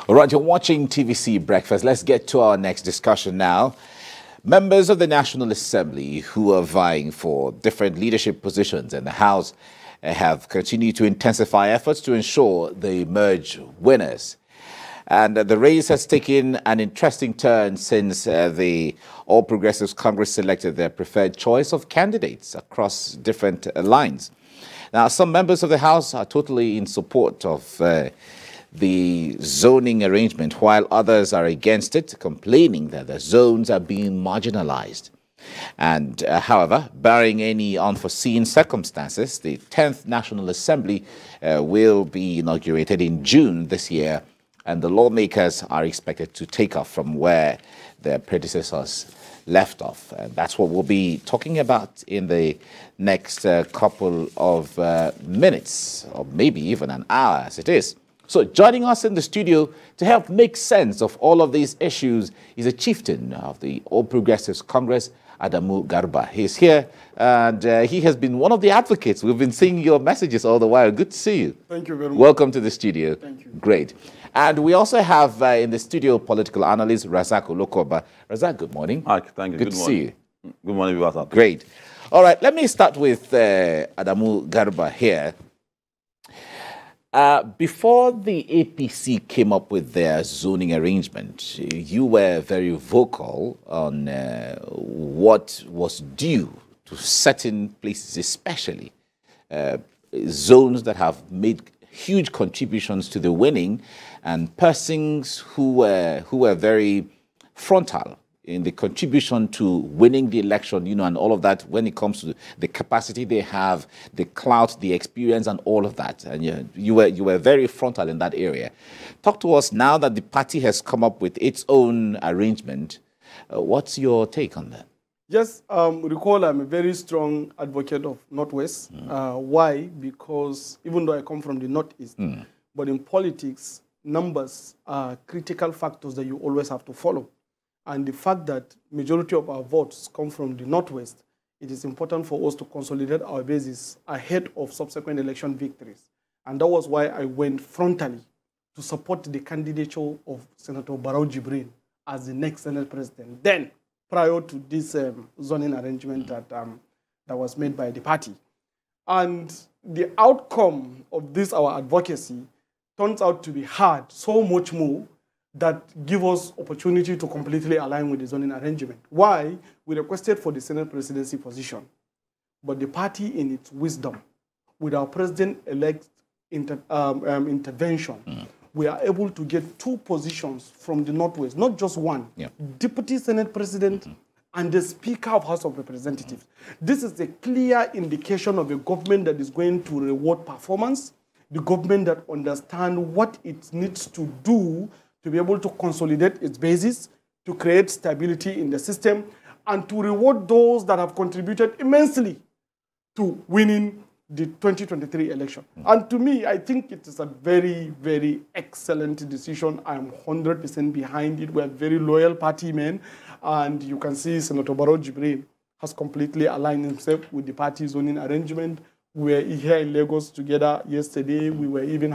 All right, you're watching TVC Breakfast. Let's get to our next discussion now. Members of the National Assembly who are vying for different leadership positions in the House have continued to intensify efforts to ensure they emerge winners. And the race has taken an interesting turn since the All Progressives Congress selected their preferred choice of candidates across different lines. Now, some members of the House are totally in support of the zoning arrangement, while others are against it, complaining that the zones are being marginalized. And however, barring any unforeseen circumstances, the 10th National Assembly will be inaugurated in June this year, and the lawmakers are expected to take off from where their predecessors left off. And that's what we'll be talking about in the next couple of minutes, or maybe even an hour as it is. So joining us in the studio to help make sense of all of these issues is a chieftain of the All Progressives Congress, Adamu Garba. He's here, and he has been one of the advocates. We've been seeing your messages all the while. Good to see you. Thank you very much. Welcome to the studio. Thank you. Great. And we also have in the studio political analyst Razak Olokoba. Razak, good morning. Hi, thank you. Good to see you. Good morning, viewers. Great. All right, let me start with Adamu Garba here. Before the APC came up with their zoning arrangement, you were very vocal on what was due to certain places, especially zones that have made huge contributions to the winning, and persons who were very frontal in the contribution to winning the election, you know, and all of that when it comes to the capacity they have, the clout, the experience, and all of that. And you were very frontal in that area. Talk to us now that the party has come up with its own arrangement. What's your take on that? Yes, recall I'm a very strong advocate of Northwest. Why? Because even though I come from the Northeast, but in politics, numbers are critical factors that you always have to follow. And the fact that majority of our votes come from the Northwest, it is important for us to consolidate our basis ahead of subsequent election victories. And that was why I went frontally to support the candidature of Senator Barrow Jibrin as the next Senate President, then prior to this zoning arrangement that was made by the party. And the outcome of this, our advocacy, turns out to be hard, so much more, that give us opportunity to completely align with the zoning arrangement. Why? We requested for the Senate presidency position, but the party in its wisdom, with our president-elect intervention, we are able to get 2 positions from the Northwest, not just one, Deputy Senate President and the Speaker of House of Representatives. This is a clear indication of a government that is going to reward performance, the government that understands what it needs to do to be able to consolidate its basis, to create stability in the system, and to reward those that have contributed immensely to winning the 2023 election. And to me, I think it is a very, very excellent decision. I am 100% behind it. We are very loyal party men, and you can see Senator Barrow Jibrin has completely aligned himself with the party zoning arrangement. We were here in Lagos together yesterday. We were even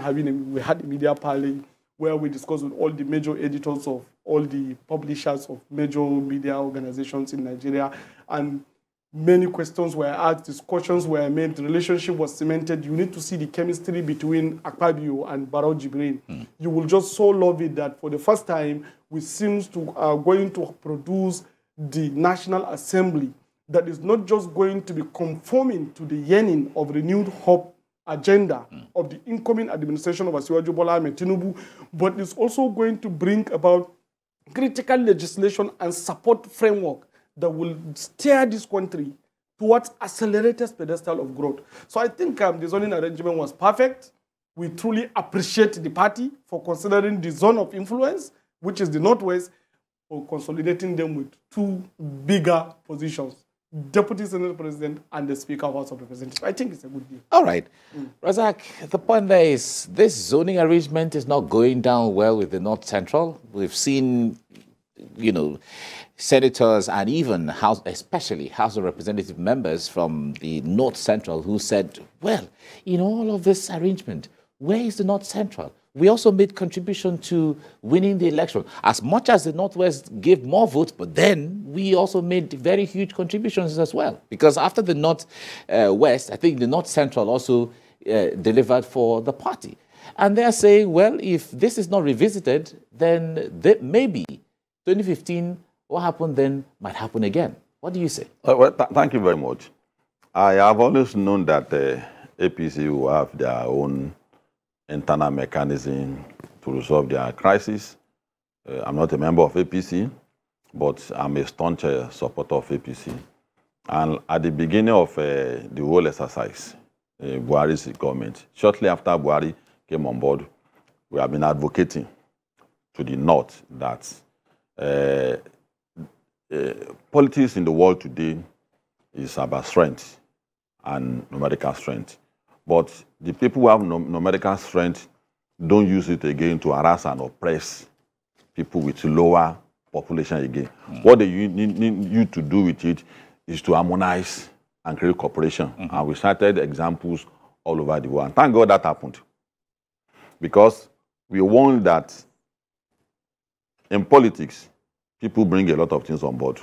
we had a media parley where we discussed with all the major editors of all the publishers of major media organizations in Nigeria. And many questions were asked, discussions were made, the relationship was cemented. You need to see the chemistry between Akpabio and Barrow Jibrin. You will just so love it that for the first time, we seem to are going to produce the National Assembly that is not just going to be conforming to the yearning of renewed hope agenda of the incoming administration of Asiwaju Bola Ahmed Tinubu, but is also going to bring about critical legislation and support framework that will steer this country towards accelerated pedestal of growth. So I think the zoning arrangement was perfect. We truly appreciate the party for considering the zone of influence, which is the Northwest, for consolidating them with 2 bigger positions, Deputy Senate President and the Speaker of House of Representatives. I think it's a good deal. All right. Razak, the point there is this zoning arrangement is not going down well with the North Central. We've seen, you know, senators and even especially House of Representative members from the North Central who said, well, in all of this arrangement, where is the North Central? we also made contribution to winning the election. As much as the Northwest gave more votes, but then we also made very huge contributions as well. Because after the North-West, I think the North Central also delivered for the party. And they're saying, well, if this is not revisited, then maybe 2015, what happened then might happen again. What do you say? Well, thank you very much. I have always known that APC will have their own internal mechanism to resolve their crisis. I'm not a member of APC, but I'm a staunch supporter of APC. And at the beginning of the whole exercise, Buhari's government, shortly after Buhari came on board, we have been advocating to the North that politics in the world today is about strength and numerical strength. But the people who have numerical strength don't use it again to harass and oppress people with lower population again. What they need you to do with it is to harmonize and create cooperation. And we cited examples all over the world. And thank God that happened. Because we warned that in politics, people bring a lot of things on board.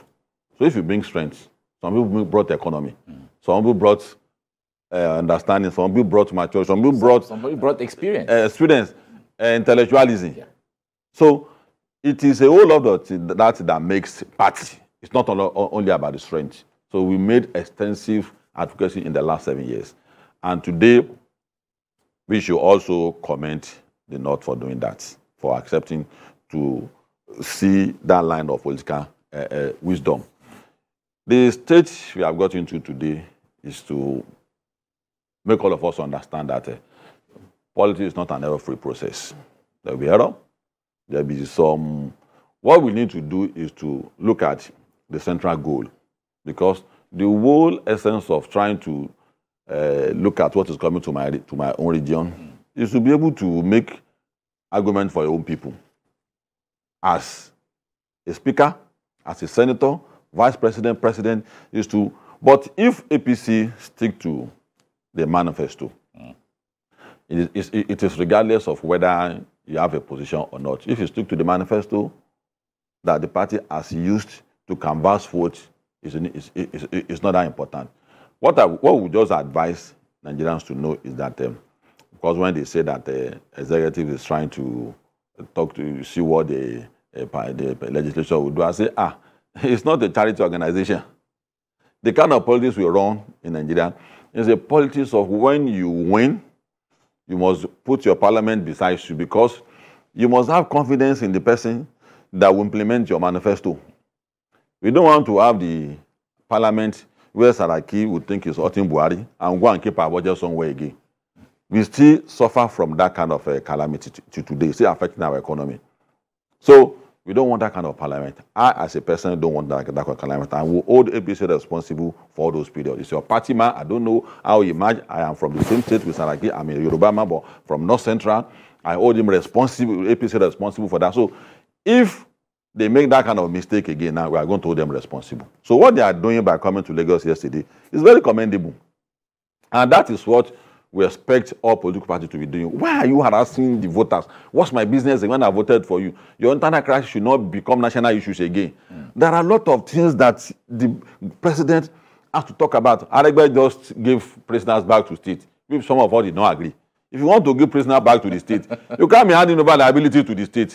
So if you bring strength, some people brought economy, some people brought understanding, some people brought maturity, some people brought experience, students, intellectualism. Yeah. So it is a whole lot of that makes party. It's not only about the strength. So we made extensive advocacy in the last 7 years. And today, we should also commend the North for doing that, for accepting to see that line of political wisdom. The stage we have got into today is to make all of us understand that politics is not an error-free process. There will be error. There will be some... What we need to do is to look at the central goal, because the whole essence of trying to look at what is coming to my own region is to be able to make argument for your own people. As a speaker, as a senator, vice president, president, is to... But if APC stick to the manifesto, it is regardless of whether you have a position or not. If you stick to the manifesto that the party has used to canvass votes, is not that important. What we just advise Nigerians to know is that, because when they say that the executive is trying to talk to see what the legislature will do, I say, it's not a charity organization. The kind of politics we run in Nigeria is a politics of when you win, you must put your parliament beside you, because you must have confidence in the person that will implement your manifesto. We don't want to have the parliament where Saraki would think is hurting Buhari and go and keep our budget somewhere again. We still suffer from that kind of calamity to today, still affecting our economy. So we don't want that kind of parliament. I, as a person, don't want that kind of calamity. And we hold APC responsible for all those periods. It's your party man. I don't know how you imagine. I am from the same state with Saraki. I'm a Yoruba man, but from North Central. I hold him responsible, APC responsible for that. So if they make that kind of mistake again, now we are going to hold them responsible. So what they are doing by coming to Lagos yesterday is very commendable. And that is what we expect all political parties to be doing. Why are you harassing the voters? What's my business when I voted for you? Your internal crisis should not become national issues again. There are a lot of things that the president has to talk about. Aregbe just gave prisoners back to state. Some of us did not agree. If you want to give prisoners back to the state, you can't be handing over liability to the state.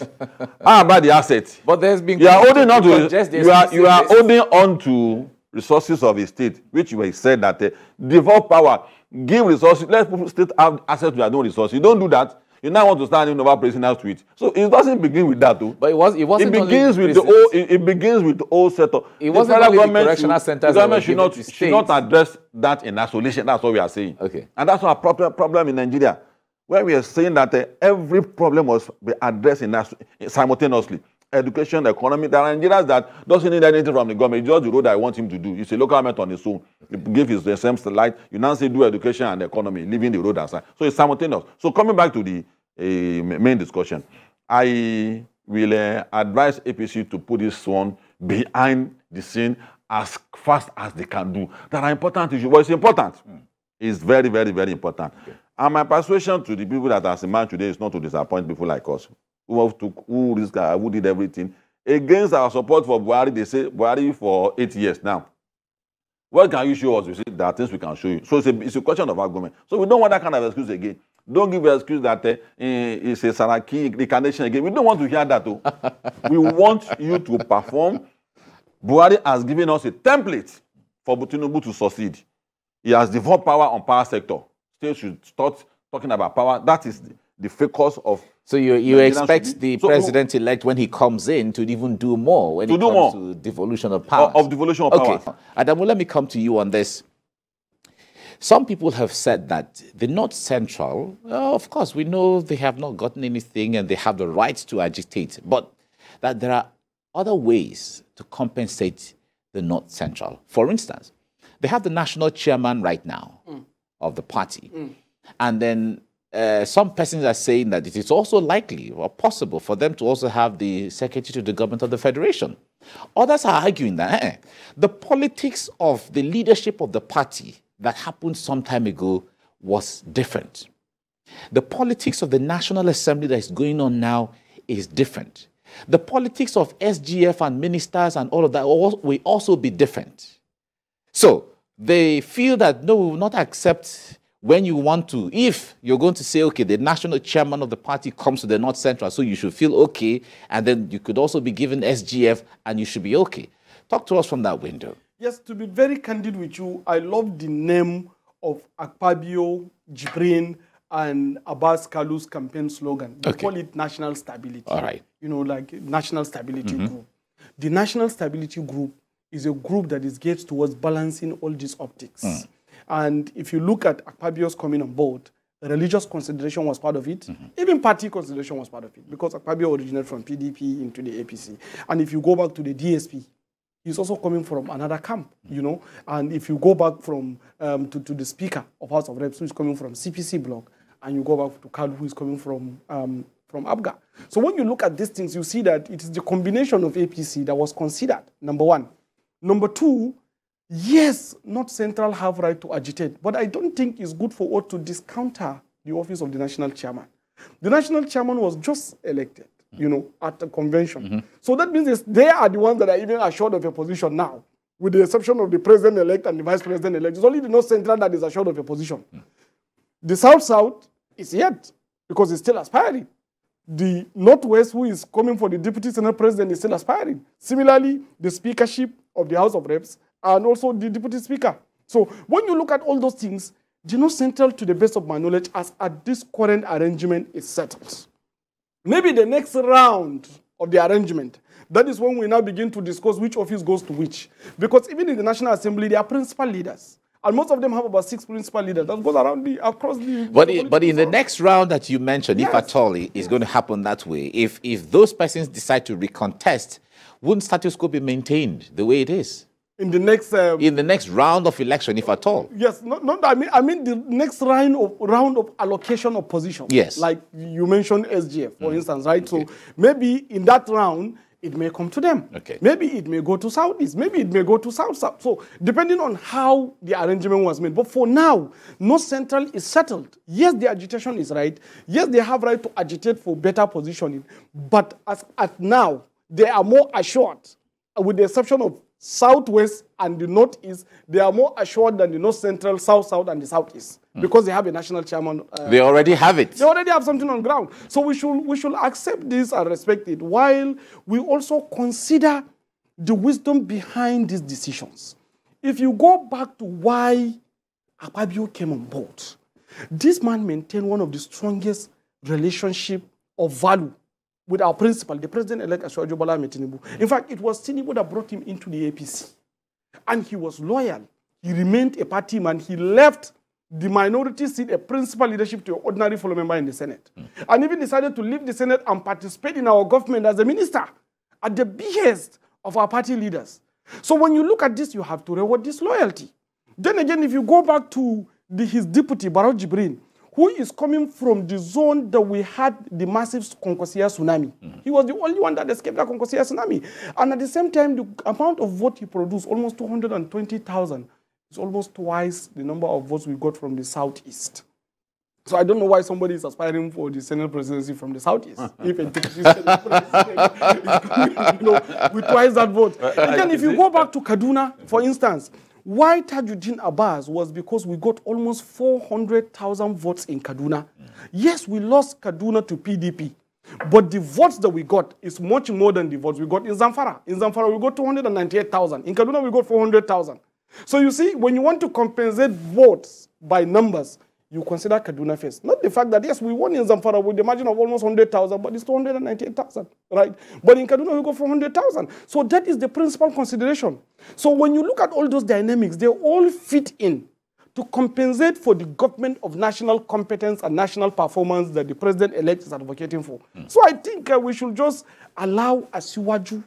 How about the assets? But there's been... You are holding on to... You are holding on to resources of the state, which you have said that devolve power, give resources, let people state have access to their own resources. You don't do that. You now want to start handing over prisoners to it. So it doesn't begin with that, too. But it begins with the whole setup. It wasn't only the correctional centers. The government should not address that in isolation. That's what we are saying. Okay. And that's our problem in Nigeria, where we are saying that every problem must be addressed simultaneously. Education, economy. There are Nigerians that doesn't need anything from the government. It's just the road I want him to do. It's a local government on his own. You give his same light. You now say do education and economy, leaving the road aside. So it's simultaneous. So coming back to the main discussion, I will advise APC to put this one behind the scene as fast as they can do. There are important issues. Well, it's important. It's very, very, very important. Okay. And my persuasion to the people that are man today is not to disappoint people like us, who did everything. Against our support for Buhari, they say Buhari for 8 years now. What can you show us? You see, there are things we can show you. So it's a question of argument. So we don't want that kind of excuse again. Don't give an excuse that it's a Saraki incarnation again. We don't want to hear that. Though. We want you to perform. Buhari has given us a template for Tinubu to succeed. He has devolved power on power sector. States should start talking about power. That is the focus of... So you expect the president-elect, when he comes in, to even do more when it comes to devolution of power? Of devolution of power. Okay. Adamu, let me come to you on this. Some people have said that the North Central, of course, we know they have not gotten anything and they have the right to agitate, but that there are other ways to compensate the North Central. For instance, they have the national chairman right now of the party. And then some persons are saying that it is also likely or possible for them to also have the secretary to the government of the federation. Others are arguing that the politics of the leadership of the party that happened some time ago was different. The politics of the National Assembly that is going on now is different. The politics of SGF and ministers and all of that will also be different. So they feel that, no, we will not accept when you want to, if you're going to say, okay, the national chairman of the party comes to the North Central, so you should feel okay, and then you could also be given SGF and you should be okay. Talk to us from that window. Yes, to be very candid with you, I love the name of Akpabio, Jibrin, and Abbas Kalu's campaign slogan. They call it National Stability. All right. You know, like National Stability Group. The National Stability Group is a group that is geared towards balancing all these optics. And if you look at Akpabio's coming on board, religious consideration was part of it. Even party consideration was part of it, because Akpabio originated from PDP into the APC. And if you go back to the DSP, he's also coming from another camp, you know. And if you go back from to the Speaker of House of Reps, who is coming from CPC bloc, and you go back to Kalu, who is coming from ABGA. So when you look at these things, you see that it is the combination of APC that was considered, number one. Number two, yes, North Central have right to agitate, but I don't think it's good for us to discounter the office of the national chairman. The national chairman was just elected, you know, at the convention. So that means they are the ones that are even assured of a position now, with the exception of the president-elect and the vice president-elect. It's only the North Central that is assured of a position. The South-South is yet, because it's still aspiring. The Northwest, who is coming for the deputy senate president, is still aspiring. Similarly, the speakership of the House of Reps and also the deputy speaker. So when you look at all those things, the North Central, to the best of my knowledge, as at this current arrangement, is settled. Maybe the next round of the arrangement, that is when we now begin to discuss which office goes to which. Because even in the National Assembly, there are principal leaders. And most of them have about 6 principal leaders. That goes around across the... But in the next round that you mentioned, if at all, it's going to happen that way. If those persons decide to recontest, wouldn't status quo be maintained the way it is? In the next round of election, if at all. Yes, I mean the next round of allocation of positions. Yes. Like you mentioned SGF, for instance, right? So maybe in that round, it may come to them. Maybe it may go to Southeast. Maybe it may go to South-South. So depending on how the arrangement was made. But for now, North Central is settled. Yes, the agitation is right. Yes, they have right to agitate for better positioning. But as at now, they are more assured, with the exception of Southwest and the Northeast, they are more assured than the North Central, South-South, and the Southeast, because they have a national chairman. They already have it. They already have something on ground. So we should accept this and respect it, while we also consider the wisdom behind these decisions. If you go back to why Akpabio came on board, this man maintained one of the strongest relationships of value with our principal, the president-elect Asiwaju Bola Ahmed Tinubu. In fact, it was Tinubu that brought him into the APC. And he was loyal. He remained a party man. He left the minority seat, a principal leadership, to an ordinary fellow member in the Senate. And even decided to leave the Senate and participate in our government as a minister at the behest of our party leaders. So when you look at this, you have to reward this loyalty. Then again, if you go back to his deputy, Barrow Jibrin, who is coming from the zone that we had the massive Konkosia tsunami. He was the only one that escaped that Konkosia tsunami. And at the same time, the amount of vote he produced, almost 220,000, is almost twice the number of votes we got from the Southeast. So I don't know why somebody is aspiring for the Senate presidency from the Southeast. If a deputy Senate president is coming, with twice that vote. Again, if you go back to Kaduna, for instance, why Tajuddin Abbas was because we got almost 400,000 votes in Kaduna. Yes, we lost Kaduna to PDP. But the votes that we got is much more than the votes we got in Zamfara. In Zamfara, we got 298,000. In Kaduna, we got 400,000. So you see, when you want to compensate votes by numbers, you consider Kaduna first. Not the fact that, yes, we won in Zamfara with the margin of almost 100,000, but it's 298,000, right? But in Kaduna, we got 400,000. So that is the principal consideration. So when you look at all those dynamics, they all fit in to compensate for the government of national competence and national performance that the president-elect is advocating for. So I think we should just allow Asiwaju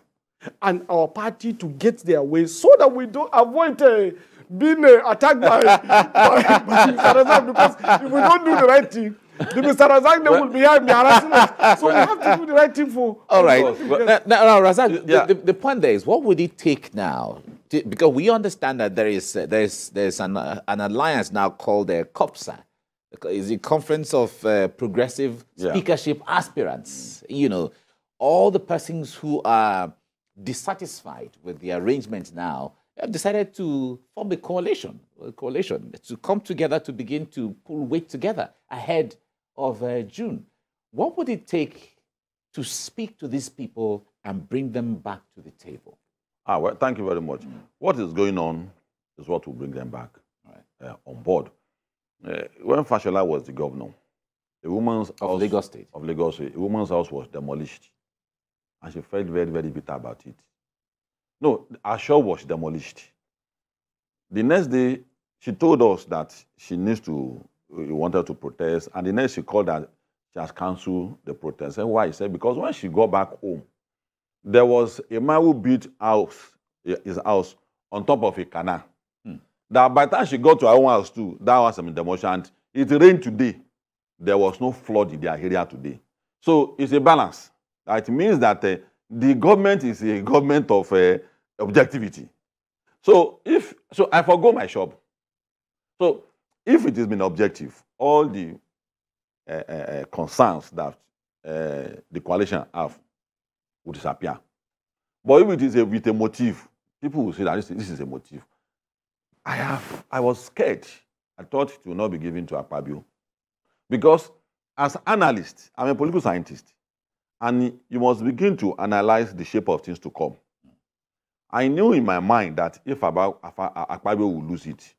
and our party to get their way so that we don't avoid being attacked by Mr. Razak, because if we don't do the right thing, the Mr. Razak they will be harassing us. So we have to do the right thing for. All right. Now, Razak, the point there is, what would it take now? Because we understand that there's an alliance now called the COPSA. It's the Conference of Progressive Speakership Aspirants. All the persons who are dissatisfied with the arrangement now have decided to form a coalition to come together to begin to pull weight together ahead of June. What would it take to speak to these people and bring them back to the table? Well, thank you very much. What is going on is what will bring them back on board. When Fashola was the governor, a woman's house of Lagos State, a woman's house was demolished, and she felt very, very bitter about it. No, our shop was demolished. The next day, she told us that she wanted to protest, and the next she called that she has cancelled the protest. And why? He said, because when she got back home, there was a man who built his house on top of a canal. That by the time she got to her own house too, that was some demolition. And it rained today. There was no flood in their area today. So it's a balance. It means that the government is a government of objectivity. So I forgo my shop. So if it has been objective, all the concerns that the coalition have will disappear. But if it is with a motive, people will say that this is a motive. I was scared. I thought it would not be given to Akpabio. Because as analyst, I'm a political scientist. And you must begin to analyze the shape of things to come. I knew in my mind that if Akpabio will lose it,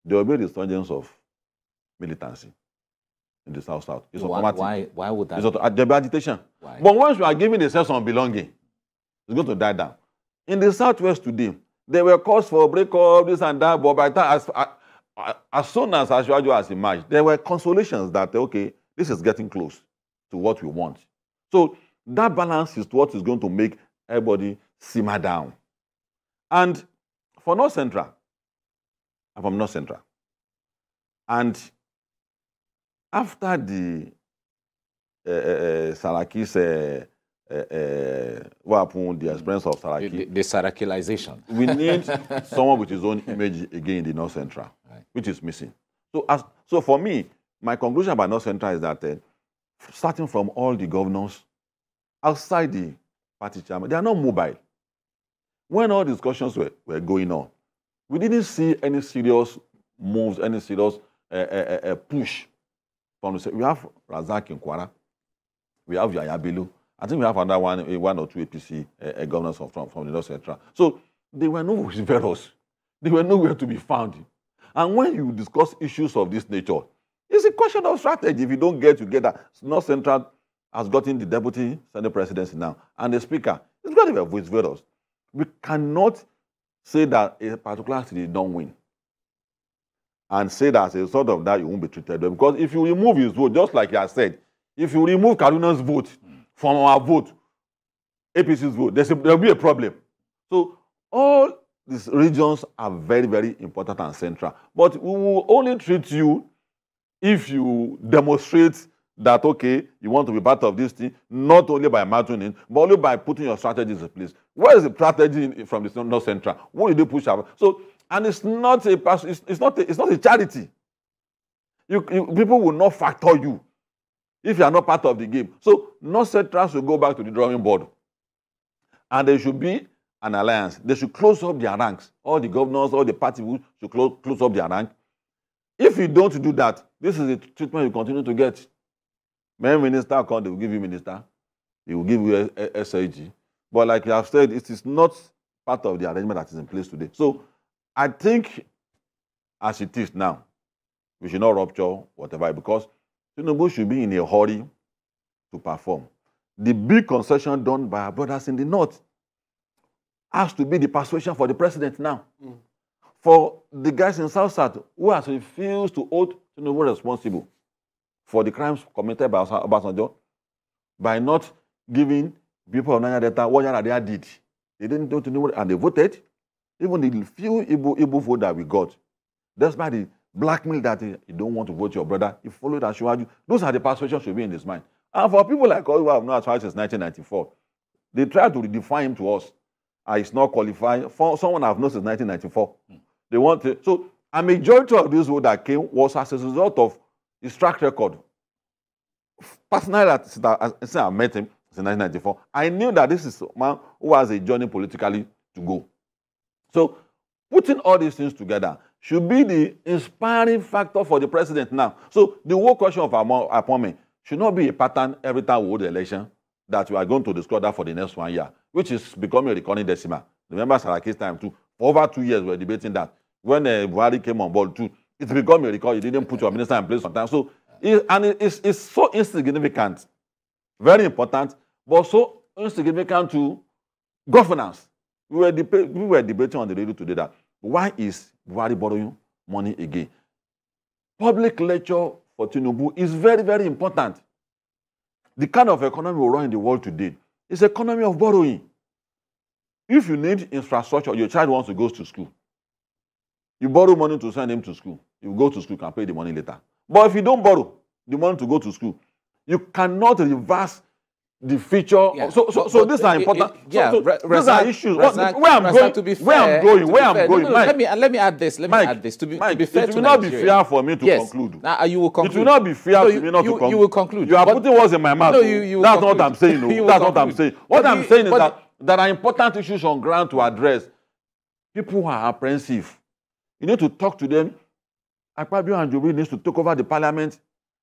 there will be a resurgence of militancy in the South-South. Why would that? There will be agitation. Why? But once you are giving a sense of belonging, it's going to die down. In the Southwest today, there were calls for break-up, this and that, but by the time, as soon as Asiwaju has emerged, there were consolations that, okay, this is getting close to what we want. So that balance is what is going to make everybody simmer down. And for North Central, I'm from North Central. And after the Saraki's, what happened, the experience of Saraki, the Sarakilization, we need someone with his own image again in the North Central, which is missing. So for me, my conclusion about North Central is that starting from all the governors outside the party chairman, they are not mobile. When all discussions were going on, we didn't see any serious moves, any serious push from the. We have Razak in Kwara, we have Yaya Bello. I think we have another one or two APC governors from the North Central. So they were no vociferous. They were nowhere to be found. And when you discuss issues of this nature, it's a question of strategy. If you don't get together, North Central has gotten the deputy Senate presidency now, and the speaker. It's got to be vociferous. We cannot say that a particular city don't win and say that as a result of that you won't be treated well. Because if you remove his vote, just like I said, if you remove Kaduna's vote from our vote, APC's vote, there will be a problem. So all these regions are very, very important and central. But we will only treat you if you demonstrate that, okay, you want to be part of this thing, not only by margining, but only by putting your strategies in place. Where is the strategy from the North Central? What did you push out? So, and it's not a charity. People will not factor you if you are not part of the game. So North Central should go back to the drawing board. And there should be an alliance. They should close up their ranks. All the governors, all the parties should close up their rank. If you don't do that, this is the treatment you continue to get. When minister come, they will give you minister. They will give you SAG. But like you have said, it is not part of the arrangement that is in place today. So I think as it is now, we should not rupture whatever, because Tinubu should be in a hurry to perform. The big concession done by our brothers in the north has to be the persuasion for the president now. For the guys in South who has refused to hold Tinubu responsible for the crimes committed by Obasanjo by not giving people of Nigeria Delta what Nigeria did. They didn't do Tinubu and they voted. Even the few Igbo vote that we got, despite the blackmail that you don't want to vote your brother, you follow that Shiwaju. Those are the persuasions should be in his mind. And for people like us who have known Ashwaju since 1994, they try to redefine him to us. He's not qualified. For someone I've known since 1994. They want to. So a majority of this vote that came was as a result of his track record. Personally, since I met him since 1994, I knew that this is a man who has a journey politically to go. So putting all these things together should be the inspiring factor for the president now. So the whole question of our appointment should not be a pattern every time we hold the election that we are going to discuss that for the next 1 year, which is becoming a recurring decimal. Remember Saraki's time too. For over 2 years, we were debating that. When Buhari came on board too, it's become a recurring. You didn't put your minister in place sometimes. So, it's so insignificant, very important, but so insignificant to governance. We were debating on the radio today that why is Buhari borrowing money again? Public lecture for Tinubu is very, very important. The kind of economy we run in the world today is an economy of borrowing. If you need infrastructure, your child wants to go to school. You borrow money to send him to school. You go to school, you can pay the money later. But if you don't borrow the money to go to school, you cannot reverse the feature. Yeah. So these are important. These are issues. Where I'm going. Let me add this. To be fair, it will not be fair for me to conclude. You will conclude. It will not be fair to me not to conclude. You will conclude. You are putting words in my mouth. That's what I'm saying. That's what I'm saying. What I'm saying is that there are important issues on ground to address. People are apprehensive. You need to talk to them. Akpabio and Jobi needs to take over the parliament.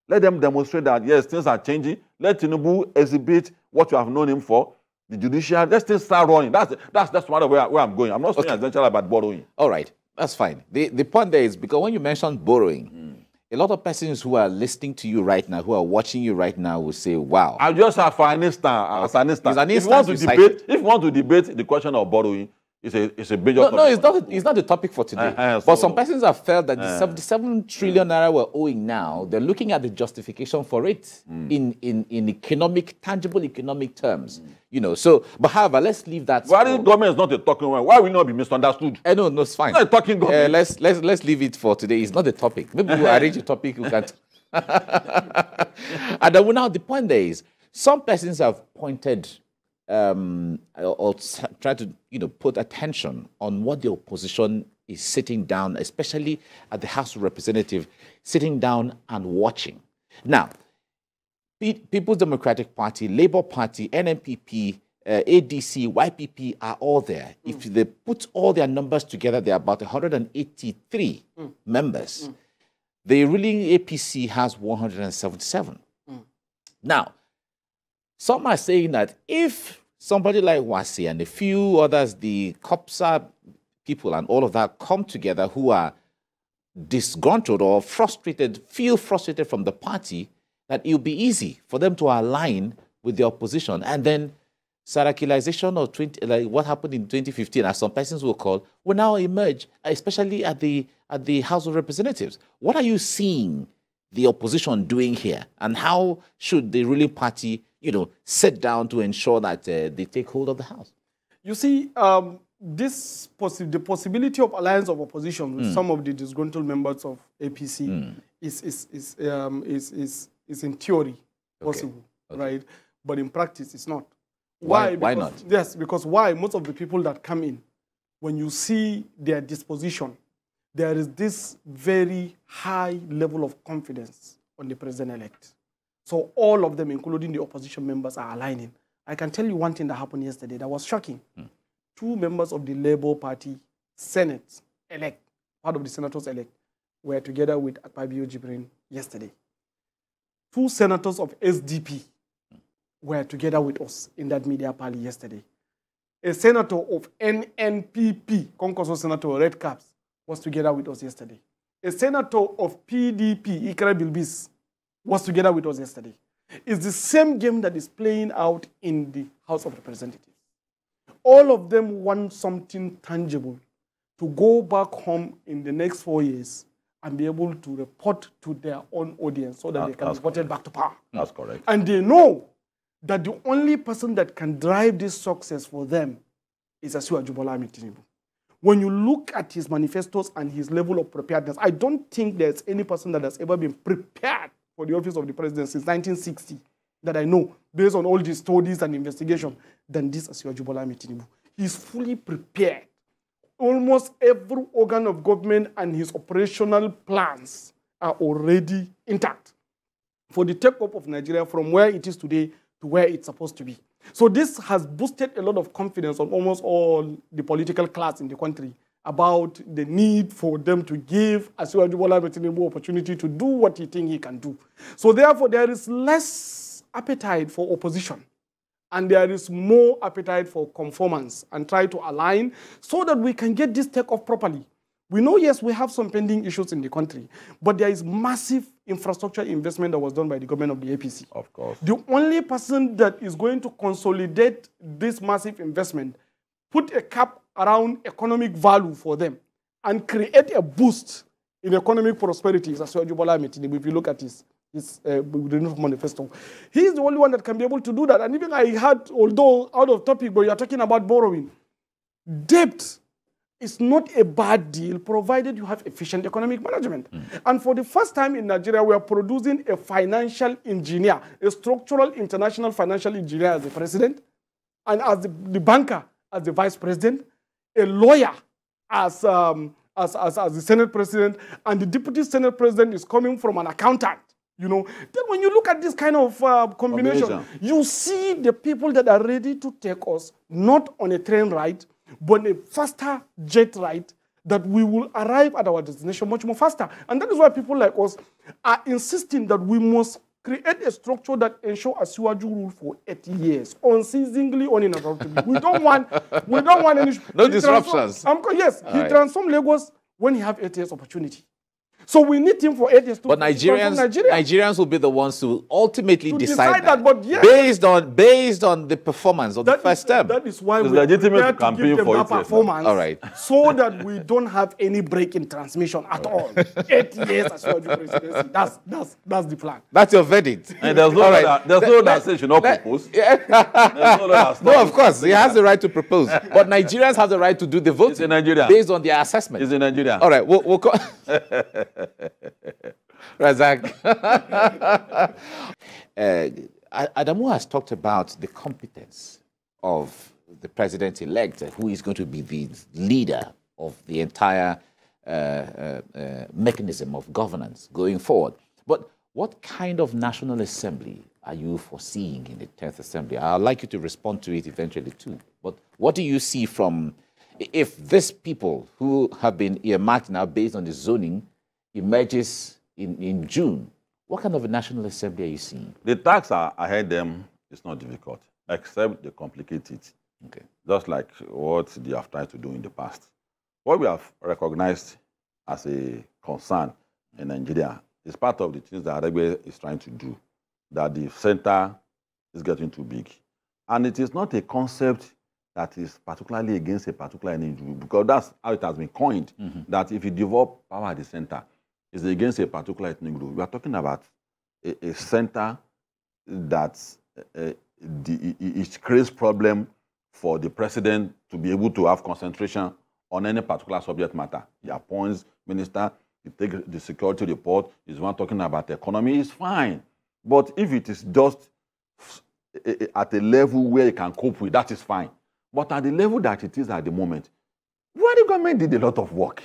Let them demonstrate that, yes, things are changing. Let Tinubu exhibit what you have known him for. The judicial, let things start running. That's one of where I'm going. I'm not saying essentially about borrowing. All right, that's fine. The point there is, because when you mentioned borrowing, a lot of persons who are listening to you right now, who are watching you right now, will say, wow. I'll just have for an instant. If you want to debate the question of borrowing, it's a major topic. No, it's not the topic for today. But some persons have felt that the 77 trillion naira we're owing now, they're looking at the justification for it in tangible economic terms. But however, let's leave that. Why the government is not a talking one? Why will not be misunderstood? No, it's fine. It's not a talking government. Let's leave it for today. It's not the topic. Maybe we'll arrange a topic we can. And then now the point there is, some persons have pointed or try to put attention on what the opposition is sitting down, especially at the House of Representatives, sitting down and watching. Now, People's Democratic Party, Labour Party, NNPP, ADC, YPP are all there. If they put all their numbers together, they're about 183 members. The ruling APC has 177. Now, some are saying that if somebody like Wasi and a few others, the COPSA people and all of that, come together who are disgruntled or feel frustrated from the party, that it will be easy for them to align with the opposition. And then Sarakilization or like what happened in 2015, as some persons will call, will now emerge, especially at the House of Representatives. What are you seeing the opposition doing here? And how should the ruling party sit down to ensure that they take hold of the House? You see, the possibility of alliance of opposition with some of the disgruntled members of APC is in theory possible, right? But in practice, it's not. Why not? Yes, because why? Most of the people that come in, when you see their disposition, there is this very high level of confidence on the president-elect. So all of them, including the opposition members, are aligning. I can tell you one thing that happened yesterday that was shocking. 2 members of the Labour Party Senate-elect, part of the senators-elect, were together with Akpabio Jibrin yesterday. 2 senators of SDP were together with us in that media party yesterday. A senator of NNPP, Konkoso Senator Red Caps, was together with us yesterday. A senator of PDP, Ikra Bilbis, was together with us yesterday. It's the same game that is playing out in the House of Representatives. All of them want something tangible to go back home in the next 4 years and be able to report to their own audience so that they can be voted back to power. That's correct. And they know that the only person that can drive this success for them is Asiwaju Bola Ahmed Tinubu. When you look at his manifestos and his level of preparedness, I don't think there's any person that has ever been prepared for the office of the president since 1960 that I know, based on all the studies and investigation, than this Asiwaju Bola Ahmed Tinubu. He's fully prepared. Almost every organ of government and his operational plans are already intact for the take-up of Nigeria from where it is today to where it's supposed to be. So this has boosted a lot of confidence on almost all the political class in the country about the need for them to give Asiwaju Bola Ahmed Tinubu opportunity to do what he thinks he can do. So therefore, there is less appetite for opposition, and there is more appetite for conformance and try to align so that we can get this take-off properly. We know, yes, we have some pending issues in the country, but there is massive infrastructure investment that was done by the government of the APC. Of course. The only person that is going to consolidate this massive investment, put a cap around economic value for them, and create a boost in economic prosperity is Asiwaju Bola Ahmed Tinubu. If you look at his manifesto, he is the only one that can be able to do that. And even I had, although out of topic, but you are talking about borrowing, debt is not a bad deal provided you have efficient economic management. And for the first time in Nigeria, we are producing a financial engineer, a structural international financial engineer as the president, and as the banker as the vice president, a lawyer as the Senate president, and the deputy Senate president is coming from an accountant. You know, then when you look at this kind of combination, you see the people that are ready to take us not on a train ride, but a faster jet ride, that we will arrive at our destination much more faster. And that is why people like us are insisting that we must create a structure that ensures Asiwaju rule for 80 years, unceasingly, uninterruptedly. We don't want any... No disruptions. Yes, he transformed Lagos when he have 8 years opportunity. So we need him for 8 years. But Nigerians will be the ones who ultimately decide that, but yes, based on the performance of the first term. That is why it's we legitimate to give them that performance. All right. So that we don't have any break in transmission at all. 8 years as presidency. That's the plan. That's your verdict. And there's no law that says you not propose. No, of course, he has the right to propose. But Nigerians have the right to do the voting. It's in Nigeria. Based on their assessment. It's in Nigeria. All right, we'll Razak. Adamu has talked about the competence of the president-elect, who is going to be the leader of the entire mechanism of governance going forward. But what kind of National Assembly are you foreseeing in the 10th Assembly? I'd like you to respond to it eventually too. But what do you see from, if these people who have been earmarked now based on the zoning emerges in June, what kind of a National Assembly are you seeing? The task ahead them is not difficult, except they complicate it. Okay. Just like what they have tried to do in the past. What we have recognized as a concern in Nigeria is part of the things that Aregbe is trying to do, that the center is getting too big. And it is not a concept that is particularly against a particular individual, because that's how it has been coined, that if you develop power at the center, it's against a particular ethnic group. We are talking about a center that it creates problem for the president to be able to have concentration on any particular subject matter. He appoints minister, he takes the security report, he's one talking about the economy, it's fine. But if it is just at a level where you can cope with, that is fine. But at the level that it is at the moment, where the government did a lot of work.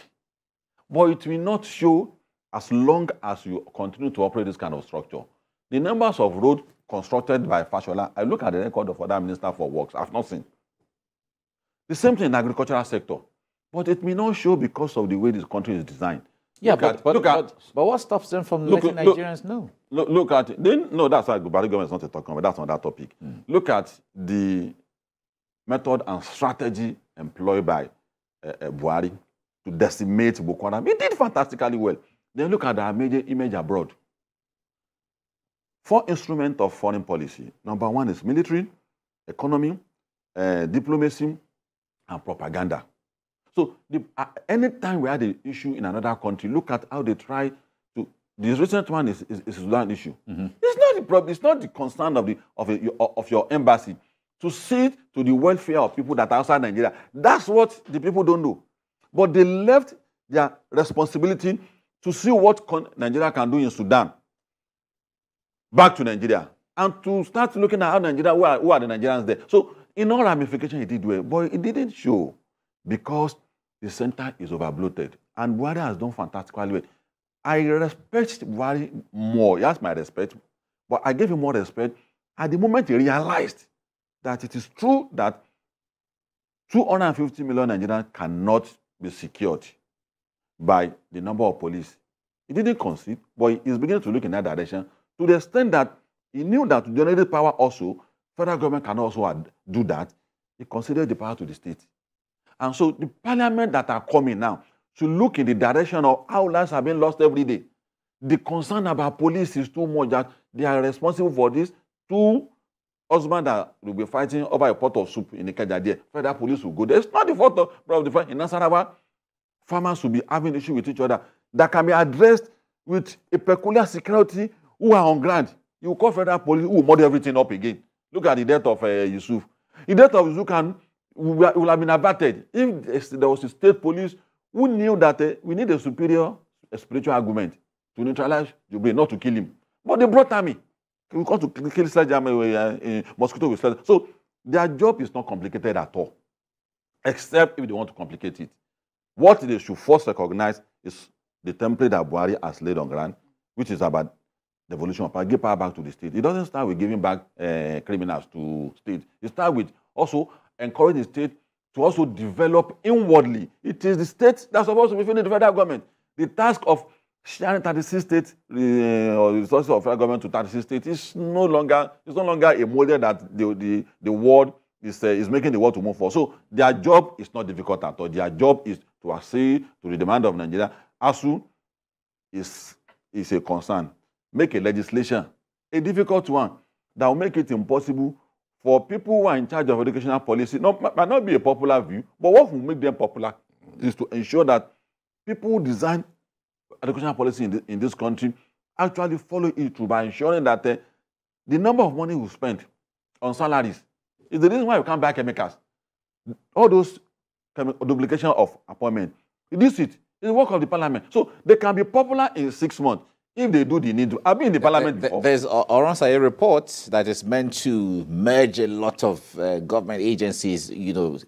But it will not show as long as you continue to operate this kind of structure. The numbers of roads constructed by Fashola, I look at the record of other minister for works, I've not seen. The same thing in the agricultural sector. But it may not show because of the way this country is designed. Yeah, but what stops them from letting Nigerians know? Look at it. No, that's why the government is not talking about. That's on that topic. Look at the method and strategy employed by Buhari to decimate Boko Haram. He did fantastically well. Then look at our major image abroad. 4 instruments of foreign policy. Number 1 is military, economy, diplomacy, and propaganda. So anytime we had an issue in another country, look at how they try to. This recent one is Sudan issue. It's not the problem. It's not the concern of your embassy to see to the welfare of people that are outside Nigeria. That's what the people don't do. But they left their responsibility to see what Nigeria can do in Sudan back to Nigeria and to start looking at how Nigeria, who are the Nigerians there. So in all ramifications, he did well, but it didn't show because the center is overbloated. And Buhari has done fantastically well. I respect Buhari more. He has my respect, but I gave him more respect at the moment he realized that it is true that 250 million Nigerians cannot be secured by the number of police. He didn't concede, but he's beginning to look in that direction to the extent that he knew that to generate power also, federal government can also do that. He considered the power to the state. And so the parliament that are coming now should look in the direction of how lives are being lost every day. The concern about police is too much that they are responsible for this. 2 husbands that will be fighting over a pot of soup in the Ikeja, federal police will go there. It's not the fault of the fight. In Nasarawa, farmers will be having issues with each other that can be addressed with a peculiar security who are on ground. You call federal police who will murder everything up again. Look at the death of Yusuf. The death of Yusuf will have been averted if there was a state police who knew that we need a superior spiritual argument to neutralize Jubilee, not to kill him. But they brought army. We come to kill mosquito with sledge. So their job is not complicated at all, except if they want to complicate it. What they should first recognize is the template that Buhari has laid on ground, which is about devolution of power, give power back to the state. It doesn't start with giving back criminals to state. It starts with also encourage the state to also develop inwardly. It is the state that's supposed to be feeding the federal government. The task of sharing 36 states or the resources of federal government to 36 states is no longer a model that the world is making the world to move forward. So their job is not difficult at all. Their job is to accede to the demand of Nigeria. ASU is a concern. Make a legislation, a difficult one, that will make it impossible for people who are in charge of educational policy. Might not be a popular view, but what will make them popular is to ensure that people who design educational policy in this country actually follow it through by ensuring that the number of money we spend on salaries is the reason why we can't buy chemicals. All those duplication of appointment, reduce it. It's the work of the parliament. So they can be popular in 6 months if they do the need to. I've been in the parliament before. There's a report that is meant to merge a lot of government agencies,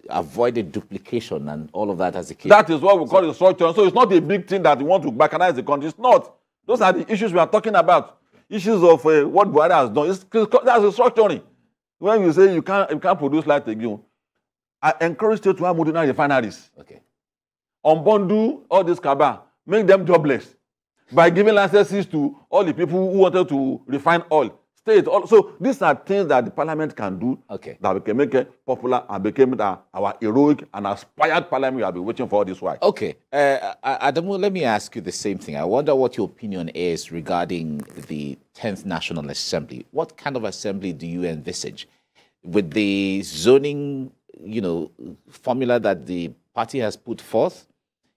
avoid the duplication and all of that as a case. That is what we call the structure. So it's not a big thing that we want to balkanize the country. It's not. Those are the issues we are talking about. Issues of what Buhari has done. That's a structuring. When you say you can't produce light again, I encourage you to have modern refineries. Okay. Unbundle all this cabal, make them jobless by giving licenses to all the people who wanted to refine oil. So these are things that the parliament can do, that we can make it popular and become our heroic and aspired parliament we have been waiting for all this while. Okay. Adamu, let me ask you the same thing. I wonder what your opinion is regarding the 10th National Assembly. What kind of assembly do you envisage? With the zoning, formula that the party has put forth,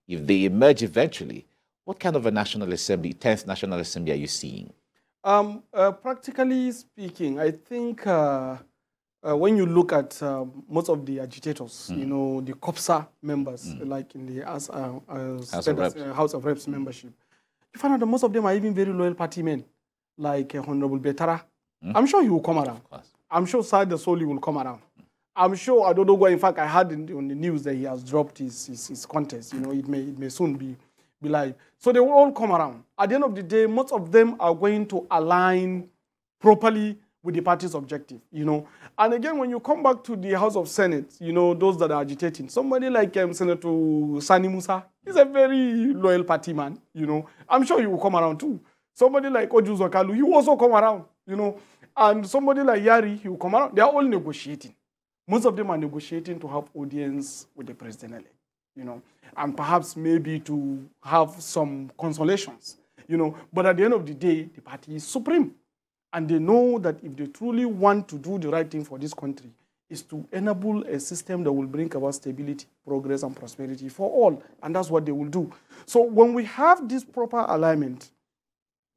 if they emerge eventually, what kind of a National Assembly, 10th National Assembly are you seeing? Practically speaking, I think when you look at most of the agitators, the COPSA members, like in the House of Reps membership, you find out that most of them are even very loyal party men, like Honorable Betara. I'm sure he will come around. I'm sure Saad Soli will come around. I'm sure, I don't know why, in fact, I heard on the news that he has dropped his contest. It may soon be be live. So they will all come around. At the end of the day, most of them are going to align properly with the party's objective, you know. And again, when you come back to the House of Senate, you know, those that are agitating, somebody like Senator Sani Musa is a very loyal party man, you know. I'm sure he will come around too. Somebody like Oju Zakalu, he will also come around, you know. And somebody like Yari, he will come around. They are all negotiating. Most of them are negotiating to have audience with the president-elect, you know, and perhaps maybe to have some consolations, you know. But at the end of the day, the party is supreme. And they know that if they truly want to do the right thing for this country, is to enable a system that will bring about stability, progress, and prosperity for all. And that's what they will do. So when we have this proper alignment,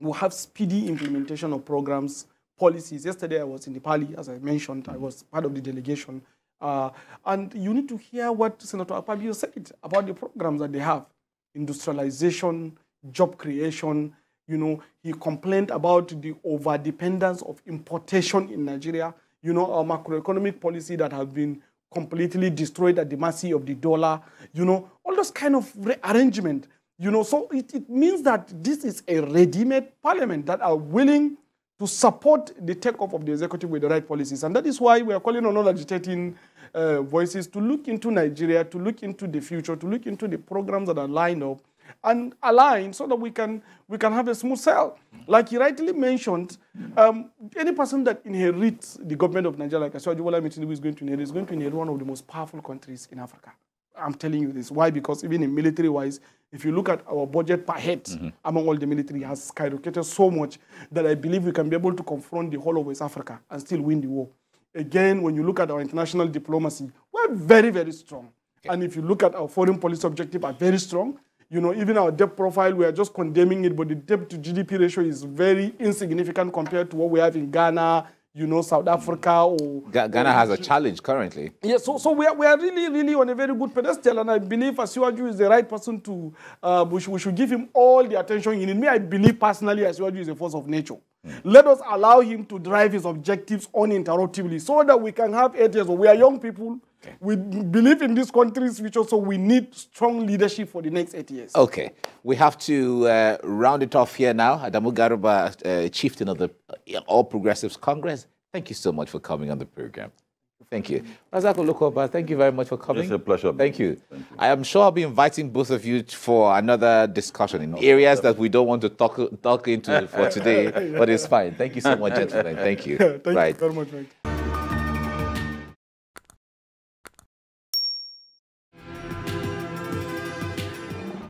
we'll have speedy implementation of programs, policies. Yesterday, I was in the Pali, as I mentioned. I was part of the delegation. And you need to hear what Senator Akpabio said about the programs that they have. Industrialization, job creation. You know, he complained about the over-dependence of importation in Nigeria. You know, our macroeconomic policy that has been completely destroyed at the mercy of the dollar. You know, all those kind of rearrangement. You know, so it means that this is a ready-made parliament that are willing to support the takeoff of the executive with the right policies. And that is why we are calling on all agitating voices to look into Nigeria, to look into the future, to look into the programs that are lined up and aligned so that we can have a smooth sail. Like he rightly mentioned, any person that inherits the government of Nigeria, like Asiwaju Bola Ahmed Tinubu is going to inherit one of the most powerful countries in Africa. I'm telling you this. Why? Because even in military-wise, if you look at our budget per head among all the military, has skyrocketed so much that I believe we can be able to confront the whole of West Africa and still win the war. Again, when you look at our international diplomacy, we're very, very strong. Okay. And if you look at our foreign policy objective, are very strong. You know, even our debt profile, we are just condemning it, but the debt to GDP ratio is very insignificant compared to what we have in Ghana, you know, South Africa or... Ghana has a challenge currently. Yeah, so we are really, really on a very good pedestal, and I believe Asiwaju is the right person to... we should give him all the attention he needs. Me, I believe personally Asiwaju is a force of nature. Let us allow him to drive his objectives uninterruptedly so that we can have 8 years. We are young people. Okay. We believe in this country's future, so we need strong leadership for the next 8 years. Okay. We have to round it off here now. Adamu Garuba, chieftain of the All Progressives Congress, thank you so much for coming on the program. Thank you. Razak Olukoba, thank you very much for coming. It's a pleasure. Thank you. I am sure I'll be inviting both of you for another discussion in areas that we don't want to talk into for today, but it's fine. Thank you so much, gentlemen. Thank you. Thank you very much, Mike.